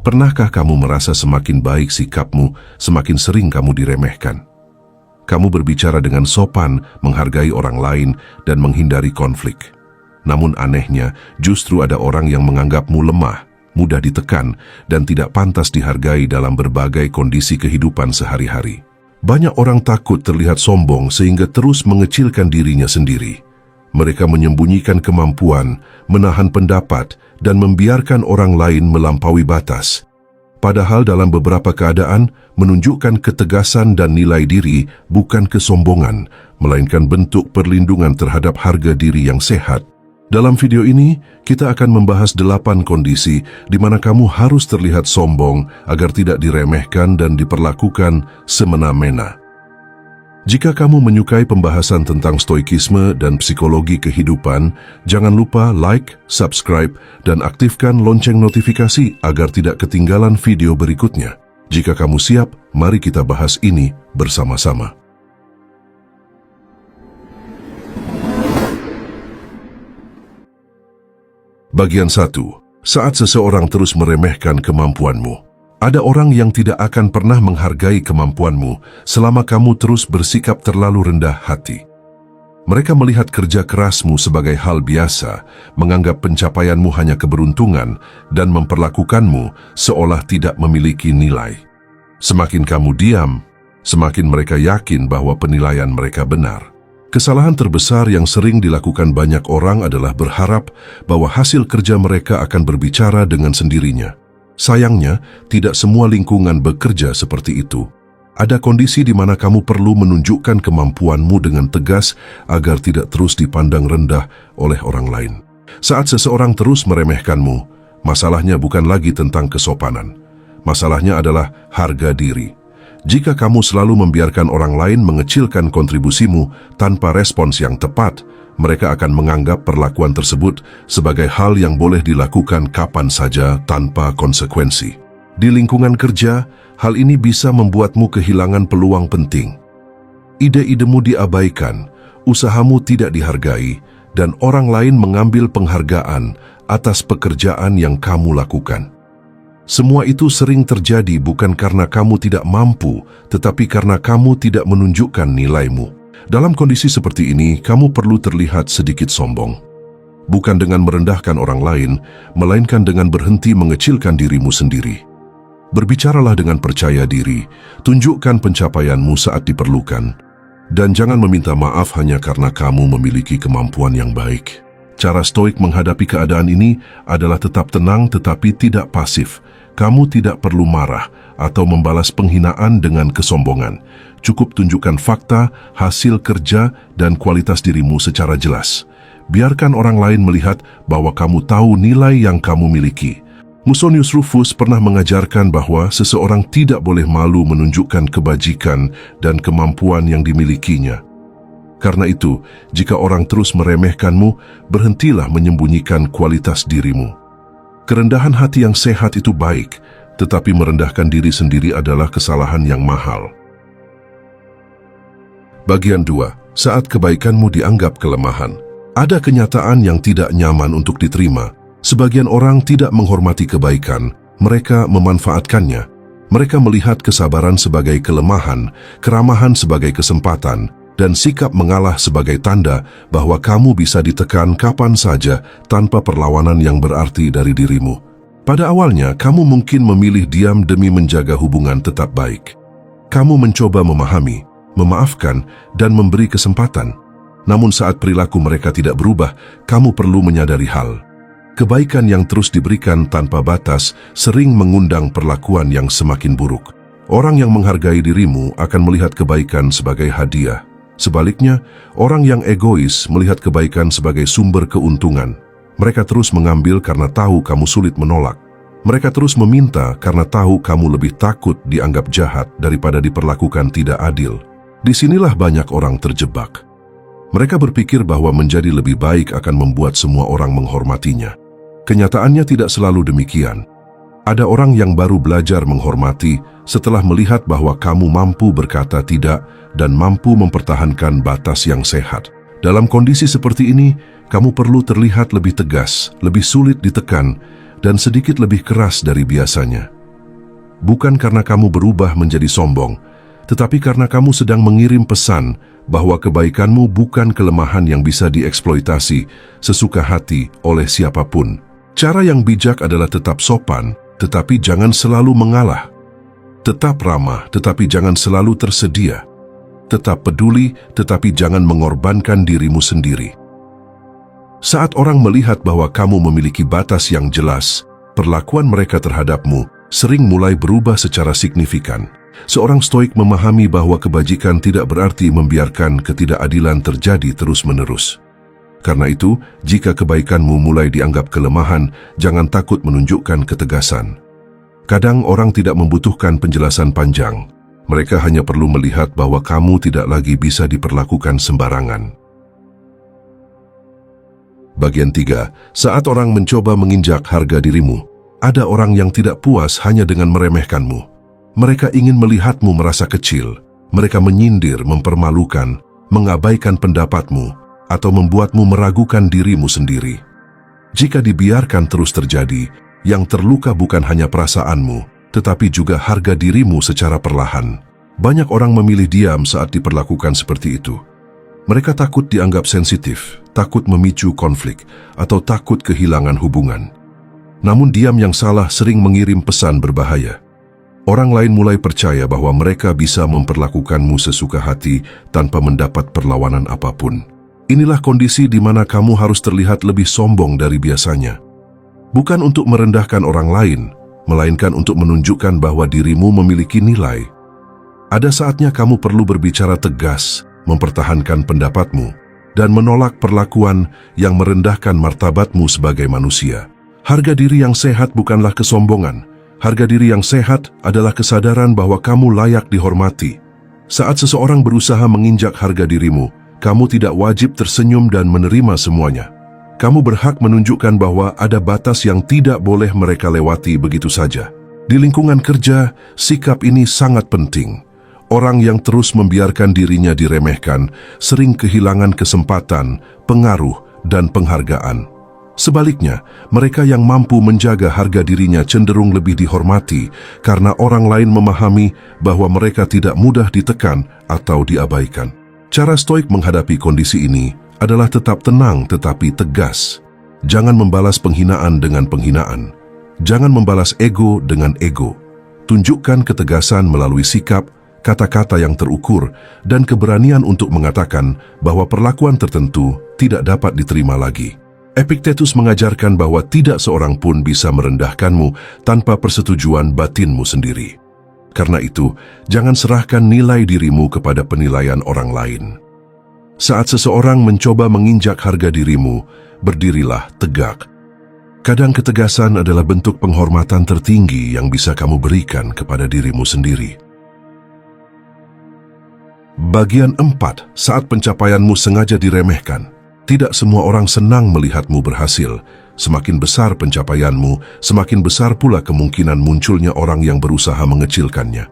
Pernahkah kamu merasa semakin baik sikapmu, semakin sering kamu diremehkan? Kamu berbicara dengan sopan, menghargai orang lain, dan menghindari konflik. Namun anehnya, justru ada orang yang menganggapmu lemah, mudah ditekan, dan tidak pantas dihargai dalam berbagai kondisi kehidupan sehari-hari. Banyak orang takut terlihat sombong sehingga terus mengecilkan dirinya sendiri. Mereka menyembunyikan kemampuan, menahan pendapat, dan membiarkan orang lain melampaui batas. Padahal dalam beberapa keadaan, menunjukkan ketegasan dan nilai diri bukan kesombongan, melainkan bentuk perlindungan terhadap harga diri yang sehat. Dalam video ini, kita akan membahas 8 kondisi di mana kamu harus terlihat sombong agar tidak diremehkan dan diperlakukan semena-mena. Jika kamu menyukai pembahasan tentang stoikisme dan psikologi kehidupan, jangan lupa like, subscribe, dan aktifkan lonceng notifikasi agar tidak ketinggalan video berikutnya. Jika kamu siap, mari kita bahas ini bersama-sama. Bagian 1. Saat seseorang terus meremehkan kemampuanmu. Ada orang yang tidak akan pernah menghargai kemampuanmu selama kamu terus bersikap terlalu rendah hati. Mereka melihat kerja kerasmu sebagai hal biasa, menganggap pencapaianmu hanya keberuntungan, dan memperlakukanmu seolah tidak memiliki nilai. Semakin kamu diam, semakin mereka yakin bahwa penilaian mereka benar. Kesalahan terbesar yang sering dilakukan banyak orang adalah berharap bahwa hasil kerja mereka akan berbicara dengan sendirinya. Sayangnya, tidak semua lingkungan bekerja seperti itu. Ada kondisi di mana kamu perlu menunjukkan kemampuanmu dengan tegas agar tidak terus dipandang rendah oleh orang lain. Saat seseorang terus meremehkanmu, masalahnya bukan lagi tentang kesopanan. Masalahnya adalah harga diri. Jika kamu selalu membiarkan orang lain mengecilkan kontribusimu tanpa respons yang tepat, mereka akan menganggap perlakuan tersebut sebagai hal yang boleh dilakukan kapan saja tanpa konsekuensi. Di lingkungan kerja, hal ini bisa membuatmu kehilangan peluang penting. Ide-idemu diabaikan, usahamu tidak dihargai, dan orang lain mengambil penghargaan atas pekerjaan yang kamu lakukan. Semua itu sering terjadi bukan karena kamu tidak mampu, tetapi karena kamu tidak menunjukkan nilaimu. Dalam kondisi seperti ini, kamu perlu terlihat sedikit sombong. Bukan dengan merendahkan orang lain, melainkan dengan berhenti mengecilkan dirimu sendiri. Berbicaralah dengan percaya diri, tunjukkan pencapaianmu saat diperlukan, dan jangan meminta maaf hanya karena kamu memiliki kemampuan yang baik. Cara stoik menghadapi keadaan ini adalah tetap tenang tetapi tidak pasif. Kamu tidak perlu marah atau membalas penghinaan dengan kesombongan. Cukup tunjukkan fakta, hasil kerja, dan kualitas dirimu secara jelas. Biarkan orang lain melihat bahwa kamu tahu nilai yang kamu miliki. Musonius Rufus pernah mengajarkan bahwa seseorang tidak boleh malu menunjukkan kebajikan dan kemampuan yang dimilikinya. Karena itu, jika orang terus meremehkanmu, berhentilah menyembunyikan kualitas dirimu. Kerendahan hati yang sehat itu baik, tetapi merendahkan diri sendiri adalah kesalahan yang mahal. Bagian 2. Saat kebaikanmu dianggap kelemahan. Ada kenyataan yang tidak nyaman untuk diterima. Sebagian orang tidak menghormati kebaikan, mereka memanfaatkannya. Mereka melihat kesabaran sebagai kelemahan, keramahan sebagai kesempatan, dan sikap mengalah sebagai tanda bahwa kamu bisa ditekan kapan saja tanpa perlawanan yang berarti dari dirimu. Pada awalnya, kamu mungkin memilih diam demi menjaga hubungan tetap baik. Kamu mencoba memahami, memaafkan, dan memberi kesempatan. Namun saat perilaku mereka tidak berubah, kamu perlu menyadari hal. Kebaikan yang terus diberikan tanpa batas sering mengundang perlakuan yang semakin buruk. Orang yang menghargai dirimu akan melihat kebaikan sebagai hadiah. Sebaliknya, orang yang egois melihat kebaikan sebagai sumber keuntungan. Mereka terus mengambil karena tahu kamu sulit menolak. Mereka terus meminta karena tahu kamu lebih takut dianggap jahat daripada diperlakukan tidak adil. Disinilah banyak orang terjebak. Mereka berpikir bahwa menjadi lebih baik akan membuat semua orang menghormatinya. Kenyataannya tidak selalu demikian. Ada orang yang baru belajar menghormati setelah melihat bahwa kamu mampu berkata tidak dan mampu mempertahankan batas yang sehat. Dalam kondisi seperti ini, kamu perlu terlihat lebih tegas, lebih sulit ditekan, dan sedikit lebih keras dari biasanya. Bukan karena kamu berubah menjadi sombong, tetapi karena kamu sedang mengirim pesan bahwa kebaikanmu bukan kelemahan yang bisa dieksploitasi sesuka hati oleh siapapun. Cara yang bijak adalah tetap sopan, tetapi jangan selalu mengalah. Tetap ramah, tetapi jangan selalu tersedia. Tetap peduli, tetapi jangan mengorbankan dirimu sendiri. Saat orang melihat bahwa kamu memiliki batas yang jelas, perlakuan mereka terhadapmu sering mulai berubah secara signifikan. Seorang stoik memahami bahwa kebajikan tidak berarti membiarkan ketidakadilan terjadi terus-menerus. Karena itu, jika kebaikanmu mulai dianggap kelemahan, jangan takut menunjukkan ketegasan. Kadang orang tidak membutuhkan penjelasan panjang. Mereka hanya perlu melihat bahwa kamu tidak lagi bisa diperlakukan sembarangan. Bagian 3. Saat orang mencoba menginjak harga dirimu, ada orang yang tidak puas hanya dengan meremehkanmu. Mereka ingin melihatmu merasa kecil. Mereka menyindir, mempermalukan, mengabaikan pendapatmu, atau membuatmu meragukan dirimu sendiri. Jika dibiarkan terus terjadi, yang terluka bukan hanya perasaanmu, tetapi juga harga dirimu secara perlahan. Banyak orang memilih diam saat diperlakukan seperti itu. Mereka takut dianggap sensitif, takut memicu konflik, atau takut kehilangan hubungan. Namun diam yang salah sering mengirim pesan berbahaya. Orang lain mulai percaya bahwa mereka bisa memperlakukanmu sesuka hati tanpa mendapat perlawanan apapun. Inilah kondisi di mana kamu harus terlihat lebih sombong dari biasanya. Bukan untuk merendahkan orang lain, melainkan untuk menunjukkan bahwa dirimu memiliki nilai. Ada saatnya kamu perlu berbicara tegas, mempertahankan pendapatmu, dan menolak perlakuan yang merendahkan martabatmu sebagai manusia. Harga diri yang sehat bukanlah kesombongan. Harga diri yang sehat adalah kesadaran bahwa kamu layak dihormati. Saat seseorang berusaha menginjak harga dirimu, kamu tidak wajib tersenyum dan menerima semuanya. Kamu berhak menunjukkan bahwa ada batas yang tidak boleh mereka lewati begitu saja. Di lingkungan kerja, sikap ini sangat penting. Orang yang terus membiarkan dirinya diremehkan sering kehilangan kesempatan, pengaruh, dan penghargaan. Sebaliknya, mereka yang mampu menjaga harga dirinya cenderung lebih dihormati karena orang lain memahami bahwa mereka tidak mudah ditekan atau diabaikan. Cara stoik menghadapi kondisi ini adalah tetap tenang tetapi tegas. Jangan membalas penghinaan dengan penghinaan. Jangan membalas ego dengan ego. Tunjukkan ketegasan melalui sikap, kata-kata yang terukur, dan keberanian untuk mengatakan bahwa perlakuan tertentu tidak dapat diterima lagi. Epictetus mengajarkan bahwa tidak seorang pun bisa merendahkanmu tanpa persetujuan batinmu sendiri. Karena itu, jangan serahkan nilai dirimu kepada penilaian orang lain. Saat seseorang mencoba menginjak harga dirimu, berdirilah tegak. Kadang ketegasan adalah bentuk penghormatan tertinggi yang bisa kamu berikan kepada dirimu sendiri. Bagian 4. Saat pencapaianmu sengaja diremehkan. Tidak semua orang senang melihatmu berhasil. Semakin besar pencapaianmu, semakin besar pula kemungkinan munculnya orang yang berusaha mengecilkannya.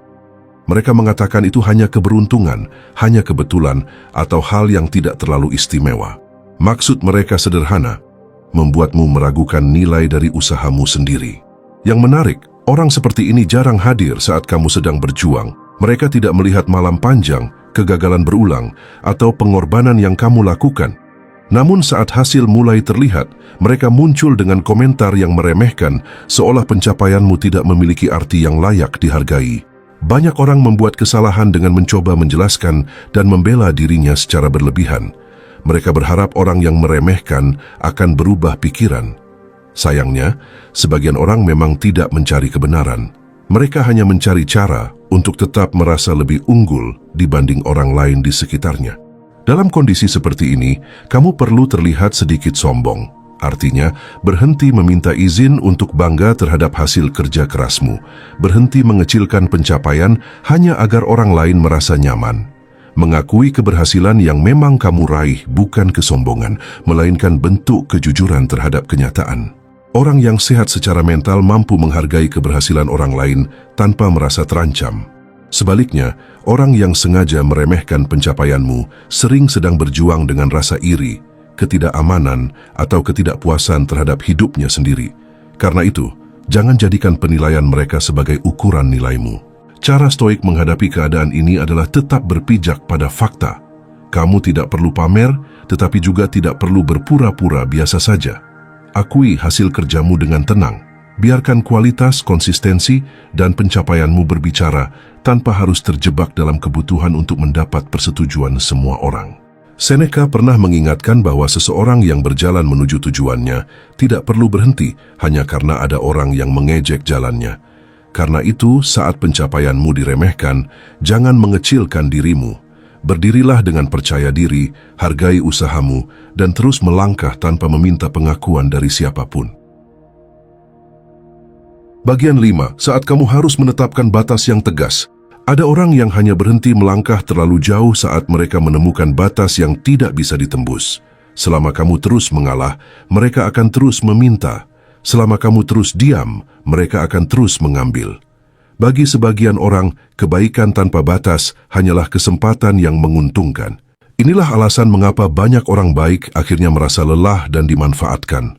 Mereka mengatakan itu hanya keberuntungan, hanya kebetulan, atau hal yang tidak terlalu istimewa. Maksud mereka sederhana, membuatmu meragukan nilai dari usahamu sendiri. Yang menarik, orang seperti ini jarang hadir saat kamu sedang berjuang. Mereka tidak melihat malam panjang, kegagalan berulang, atau pengorbanan yang kamu lakukan. Namun saat hasil mulai terlihat, mereka muncul dengan komentar yang meremehkan, seolah pencapaianmu tidak memiliki arti yang layak dihargai. Banyak orang membuat kesalahan dengan mencoba menjelaskan dan membela dirinya secara berlebihan. Mereka berharap orang yang meremehkan akan berubah pikiran. Sayangnya, sebagian orang memang tidak mencari kebenaran. Mereka hanya mencari cara untuk tetap merasa lebih unggul dibanding orang lain di sekitarnya. Dalam kondisi seperti ini, kamu perlu terlihat sedikit sombong. Artinya, berhenti meminta izin untuk bangga terhadap hasil kerja kerasmu. Berhenti mengecilkan pencapaian hanya agar orang lain merasa nyaman. Mengakui keberhasilan yang memang kamu raih bukan kesombongan, melainkan bentuk kejujuran terhadap kenyataan. Orang yang sehat secara mental mampu menghargai keberhasilan orang lain tanpa merasa terancam. Sebaliknya, orang yang sengaja meremehkan pencapaianmu sering sedang berjuang dengan rasa iri, ketidakamanan, atau ketidakpuasan terhadap hidupnya sendiri. Karena itu, jangan jadikan penilaian mereka sebagai ukuran nilaimu. Cara stoik menghadapi keadaan ini adalah tetap berpijak pada fakta. Kamu tidak perlu pamer, tetapi juga tidak perlu berpura-pura biasa saja. Akui hasil kerjamu dengan tenang. Biarkan kualitas, konsistensi, dan pencapaianmu berbicara tanpa harus terjebak dalam kebutuhan untuk mendapat persetujuan semua orang. Seneca pernah mengingatkan bahwa seseorang yang berjalan menuju tujuannya tidak perlu berhenti hanya karena ada orang yang mengejek jalannya. Karena itu, saat pencapaianmu diremehkan, jangan mengecilkan dirimu. Berdirilah dengan percaya diri, hargai usahamu, dan terus melangkah tanpa meminta pengakuan dari siapapun. Bagian 5. Saat kamu harus menetapkan batas yang tegas. Ada orang yang hanya berhenti melangkah terlalu jauh saat mereka menemukan batas yang tidak bisa ditembus. Selama kamu terus mengalah, mereka akan terus meminta. Selama kamu terus diam, mereka akan terus mengambil. Bagi sebagian orang, kebaikan tanpa batas hanyalah kesempatan yang menguntungkan. Inilah alasan mengapa banyak orang baik akhirnya merasa lelah dan dimanfaatkan.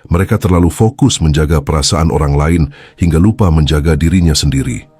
Mereka terlalu fokus menjaga perasaan orang lain hingga lupa menjaga dirinya sendiri.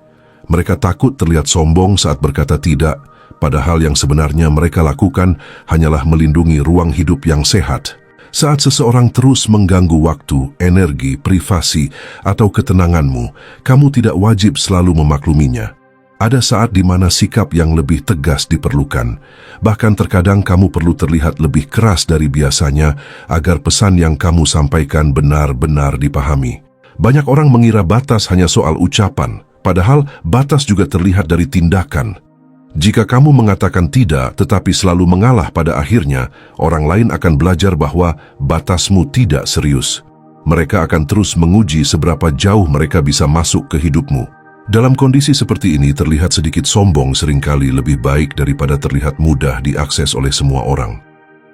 Mereka takut terlihat sombong saat berkata tidak, padahal yang sebenarnya mereka lakukan hanyalah melindungi ruang hidup yang sehat. Saat seseorang terus mengganggu waktu, energi, privasi, atau ketenanganmu, kamu tidak wajib selalu memakluminya. Ada saat di mana sikap yang lebih tegas diperlukan. Bahkan terkadang kamu perlu terlihat lebih keras dari biasanya agar pesan yang kamu sampaikan benar-benar dipahami. Banyak orang mengira batas hanya soal ucapan, padahal batas juga terlihat dari tindakan. Jika kamu mengatakan tidak tetapi selalu mengalah, pada akhirnya orang lain akan belajar bahwa batasmu tidak serius. Mereka akan terus menguji seberapa jauh mereka bisa masuk ke hidupmu. Dalam kondisi seperti ini, terlihat sedikit sombong seringkali lebih baik daripada terlihat mudah diakses oleh semua orang.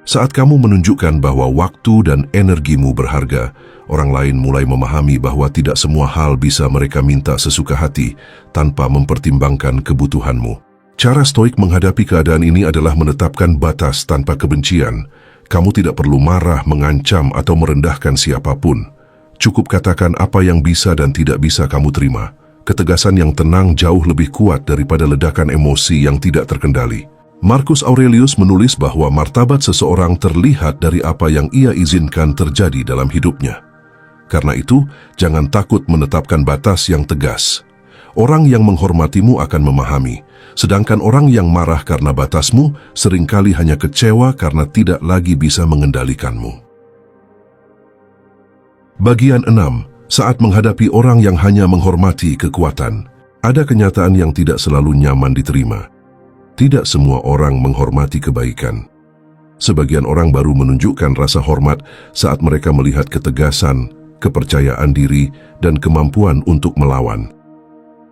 Saat kamu menunjukkan bahwa waktu dan energimu berharga, orang lain mulai memahami bahwa tidak semua hal bisa mereka minta sesuka hati tanpa mempertimbangkan kebutuhanmu. Cara stoik menghadapi keadaan ini adalah menetapkan batas tanpa kebencian. Kamu tidak perlu marah, mengancam, atau merendahkan siapapun. Cukup katakan apa yang bisa dan tidak bisa kamu terima. Ketegasan yang tenang jauh lebih kuat daripada ledakan emosi yang tidak terkendali. Marcus Aurelius menulis bahwa martabat seseorang terlihat dari apa yang ia izinkan terjadi dalam hidupnya. Karena itu, jangan takut menetapkan batas yang tegas. Orang yang menghormatimu akan memahami, sedangkan orang yang marah karena batasmu seringkali hanya kecewa karena tidak lagi bisa mengendalikanmu. Bagian 6. Saat menghadapi orang yang hanya menghormati kekuatan, ada kenyataan yang tidak selalu nyaman diterima. Tidak semua orang menghormati kebaikan. Sebagian orang baru menunjukkan rasa hormat saat mereka melihat ketegasan, kepercayaan diri, dan kemampuan untuk melawan.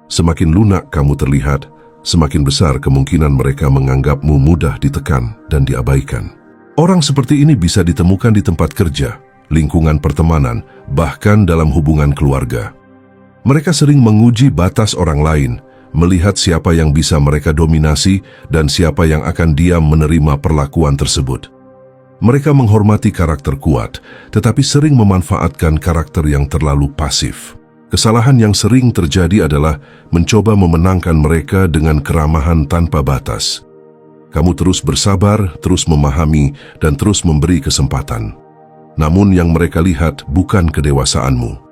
Semakin lunak kamu terlihat, semakin besar kemungkinan mereka menganggapmu mudah ditekan dan diabaikan. Orang seperti ini bisa ditemukan di tempat kerja, lingkungan pertemanan, bahkan dalam hubungan keluarga. Mereka sering menguji batas orang lain, melihat siapa yang bisa mereka dominasi dan siapa yang akan diam menerima perlakuan tersebut. Mereka menghormati karakter kuat, tetapi sering memanfaatkan karakter yang terlalu pasif. Kesalahan yang sering terjadi adalah mencoba memenangkan mereka dengan keramahan tanpa batas. Kamu terus bersabar, terus memahami, dan terus memberi kesempatan. Namun yang mereka lihat bukan kedewasaanmu.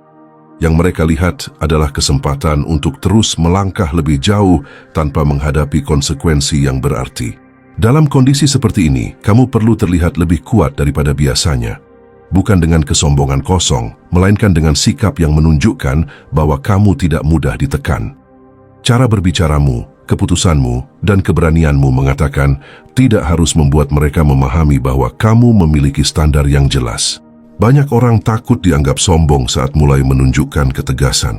Yang mereka lihat adalah kesempatan untuk terus melangkah lebih jauh tanpa menghadapi konsekuensi yang berarti. Dalam kondisi seperti ini, kamu perlu terlihat lebih kuat daripada biasanya. Bukan dengan kesombongan kosong, melainkan dengan sikap yang menunjukkan bahwa kamu tidak mudah ditekan. Cara berbicaramu, keputusanmu, dan keberanianmu mengatakan tidak harus membuat mereka memahami bahwa kamu memiliki standar yang jelas. Banyak orang takut dianggap sombong saat mulai menunjukkan ketegasan.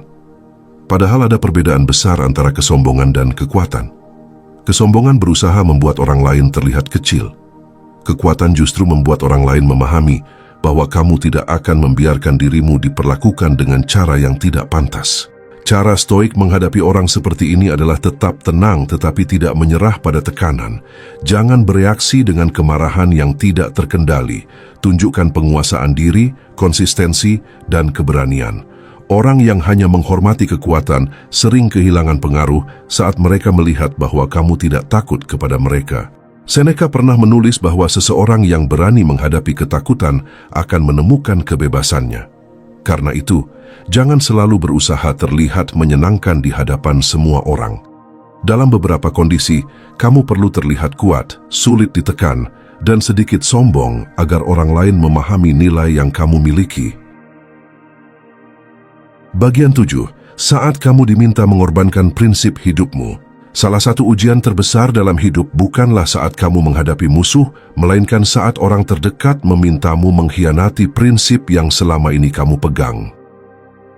Padahal ada perbedaan besar antara kesombongan dan kekuatan. Kesombongan berusaha membuat orang lain terlihat kecil. Kekuatan justru membuat orang lain memahami bahwa kamu tidak akan membiarkan dirimu diperlakukan dengan cara yang tidak pantas. Cara stoik menghadapi orang seperti ini adalah tetap tenang tetapi tidak menyerah pada tekanan. Jangan bereaksi dengan kemarahan yang tidak terkendali. Tunjukkan penguasaan diri, konsistensi, dan keberanian. Orang yang hanya menghormati kekuatan sering kehilangan pengaruh saat mereka melihat bahwa kamu tidak takut kepada mereka. Seneca pernah menulis bahwa seseorang yang berani menghadapi ketakutan akan menemukan kebebasannya. Karena itu, jangan selalu berusaha terlihat menyenangkan di hadapan semua orang. Dalam beberapa kondisi, kamu perlu terlihat kuat, sulit ditekan, dan sedikit sombong agar orang lain memahami nilai yang kamu miliki. Bagian 7. Saat kamu diminta mengorbankan prinsip hidupmu. Salah satu ujian terbesar dalam hidup bukanlah saat kamu menghadapi musuh, melainkan saat orang terdekat memintamu mengkhianati prinsip yang selama ini kamu pegang.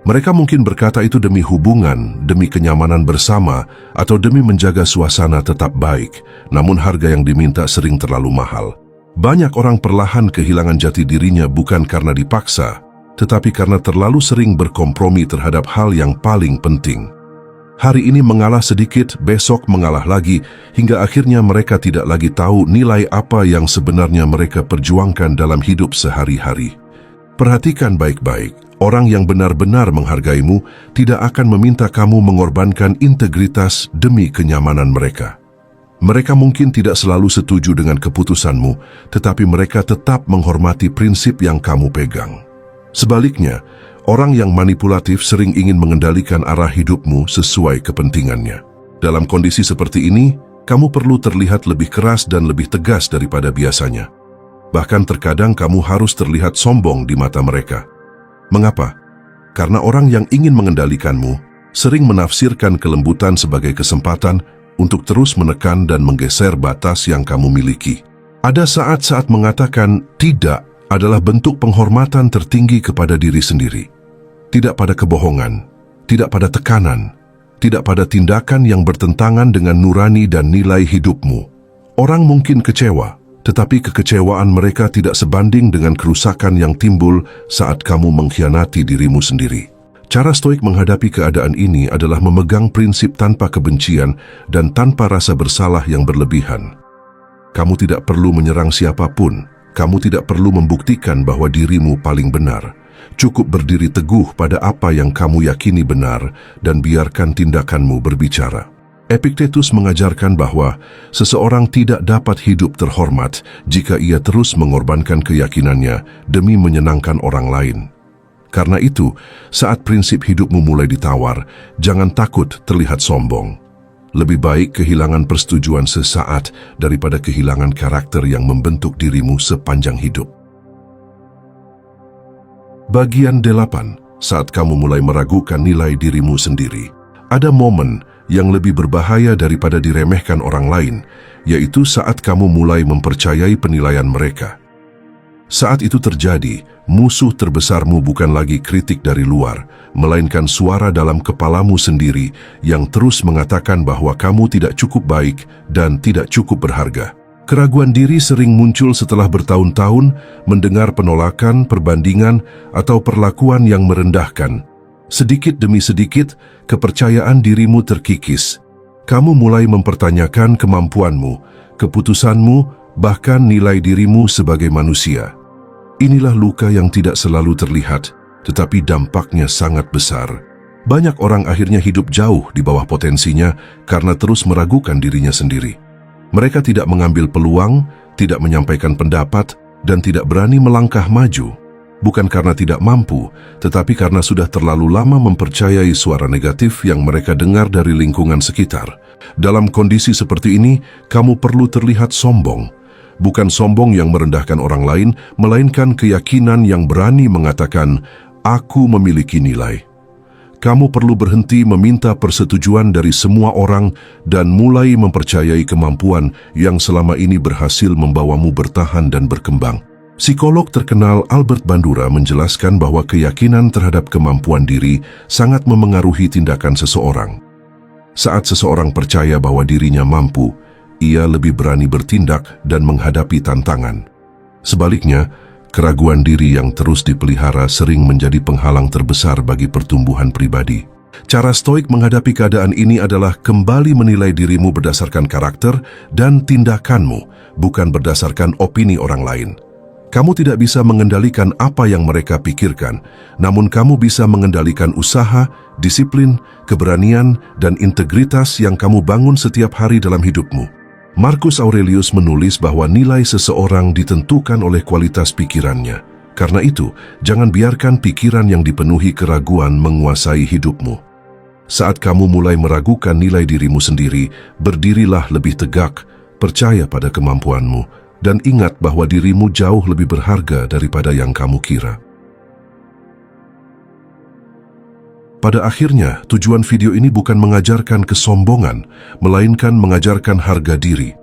Mereka mungkin berkata itu demi hubungan, demi kenyamanan bersama, atau demi menjaga suasana tetap baik, namun harga yang diminta sering terlalu mahal. Banyak orang perlahan kehilangan jati dirinya bukan karena dipaksa, tetapi karena terlalu sering berkompromi terhadap hal yang paling penting. Hari ini mengalah sedikit, besok mengalah lagi, hingga akhirnya mereka tidak lagi tahu nilai apa yang sebenarnya mereka perjuangkan dalam hidup sehari-hari. Perhatikan baik-baik, orang yang benar-benar menghargaimu tidak akan meminta kamu mengorbankan integritas demi kenyamanan mereka. Mereka mungkin tidak selalu setuju dengan keputusanmu, tetapi mereka tetap menghormati prinsip yang kamu pegang. Sebaliknya, orang yang manipulatif sering ingin mengendalikan arah hidupmu sesuai kepentingannya. Dalam kondisi seperti ini, kamu perlu terlihat lebih keras dan lebih tegas daripada biasanya. Bahkan terkadang kamu harus terlihat sombong di mata mereka. Mengapa? Karena orang yang ingin mengendalikanmu sering menafsirkan kelembutan sebagai kesempatan untuk terus menekan dan menggeser batas yang kamu miliki. Ada saat-saat mengatakan tidak adalah bentuk penghormatan tertinggi kepada diri sendiri. Tidak pada kebohongan, tidak pada tekanan, tidak pada tindakan yang bertentangan dengan nurani dan nilai hidupmu. Orang mungkin kecewa, tetapi kekecewaan mereka tidak sebanding dengan kerusakan yang timbul saat kamu mengkhianati dirimu sendiri. Cara stoik menghadapi keadaan ini adalah memegang prinsip tanpa kebencian dan tanpa rasa bersalah yang berlebihan. Kamu tidak perlu menyerang siapapun. Kamu tidak perlu membuktikan bahwa dirimu paling benar. Cukup berdiri teguh pada apa yang kamu yakini benar dan biarkan tindakanmu berbicara. Epictetus mengajarkan bahwa seseorang tidak dapat hidup terhormat jika ia terus mengorbankan keyakinannya demi menyenangkan orang lain. Karena itu, saat prinsip hidupmu mulai ditawar, jangan takut terlihat sombong. Lebih baik kehilangan persetujuan sesaat daripada kehilangan karakter yang membentuk dirimu sepanjang hidup. Bagian 8. Saat kamu mulai meragukan nilai dirimu sendiri. Ada momen yang lebih berbahaya daripada diremehkan orang lain, yaitu saat kamu mulai mempercayai penilaian mereka. Saat itu terjadi, musuh terbesarmu bukan lagi kritik dari luar, melainkan suara dalam kepalamu sendiri yang terus mengatakan bahwa kamu tidak cukup baik dan tidak cukup berharga. Keraguan diri sering muncul setelah bertahun-tahun mendengar penolakan, perbandingan, atau perlakuan yang merendahkan. Sedikit demi sedikit, kepercayaan dirimu terkikis. Kamu mulai mempertanyakan kemampuanmu, keputusanmu, bahkan nilai dirimu sebagai manusia. Inilah luka yang tidak selalu terlihat, tetapi dampaknya sangat besar. Banyak orang akhirnya hidup jauh di bawah potensinya karena terus meragukan dirinya sendiri. Mereka tidak mengambil peluang, tidak menyampaikan pendapat, dan tidak berani melangkah maju. Bukan karena tidak mampu, tetapi karena sudah terlalu lama mempercayai suara negatif yang mereka dengar dari lingkungan sekitar. Dalam kondisi seperti ini, kamu perlu terlihat sombong. Bukan sombong yang merendahkan orang lain, melainkan keyakinan yang berani mengatakan, "Aku memiliki nilai." Kamu perlu berhenti meminta persetujuan dari semua orang dan mulai mempercayai kemampuan yang selama ini berhasil membawamu bertahan dan berkembang. Psikolog terkenal Albert Bandura menjelaskan bahwa keyakinan terhadap kemampuan diri sangat memengaruhi tindakan seseorang. Saat seseorang percaya bahwa dirinya mampu, ia lebih berani bertindak dan menghadapi tantangan. Sebaliknya, keraguan diri yang terus dipelihara sering menjadi penghalang terbesar bagi pertumbuhan pribadi. Cara stoik menghadapi keadaan ini adalah kembali menilai dirimu berdasarkan karakter dan tindakanmu, bukan berdasarkan opini orang lain. Kamu tidak bisa mengendalikan apa yang mereka pikirkan, namun kamu bisa mengendalikan usaha, disiplin, keberanian, dan integritas yang kamu bangun setiap hari dalam hidupmu. Marcus Aurelius menulis bahwa nilai seseorang ditentukan oleh kualitas pikirannya. Karena itu, jangan biarkan pikiran yang dipenuhi keraguan menguasai hidupmu. Saat kamu mulai meragukan nilai dirimu sendiri, berdirilah lebih tegak, percaya pada kemampuanmu, dan ingat bahwa dirimu jauh lebih berharga daripada yang kamu kira. Pada akhirnya, tujuan video ini bukan mengajarkan kesombongan, melainkan mengajarkan harga diri.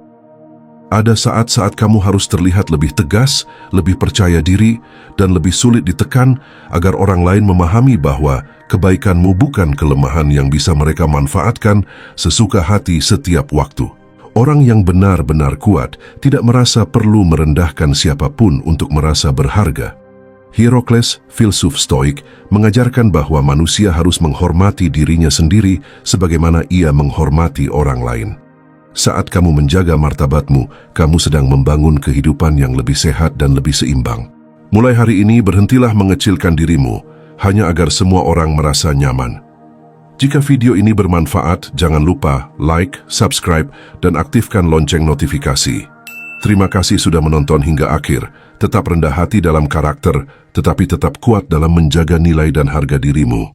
Ada saat-saat kamu harus terlihat lebih tegas, lebih percaya diri, dan lebih sulit ditekan agar orang lain memahami bahwa kebaikanmu bukan kelemahan yang bisa mereka manfaatkan sesuka hati setiap waktu. Orang yang benar-benar kuat tidak merasa perlu merendahkan siapapun untuk merasa berharga. Hierokles, filsuf Stoik, mengajarkan bahwa manusia harus menghormati dirinya sendiri sebagaimana ia menghormati orang lain. Saat kamu menjaga martabatmu, kamu sedang membangun kehidupan yang lebih sehat dan lebih seimbang. Mulai hari ini berhentilah mengecilkan dirimu, hanya agar semua orang merasa nyaman. Jika video ini bermanfaat, jangan lupa like, subscribe, dan aktifkan lonceng notifikasi. Terima kasih sudah menonton hingga akhir. Tetap rendah hati dalam karakter, tetapi tetap kuat dalam menjaga nilai dan harga dirimu.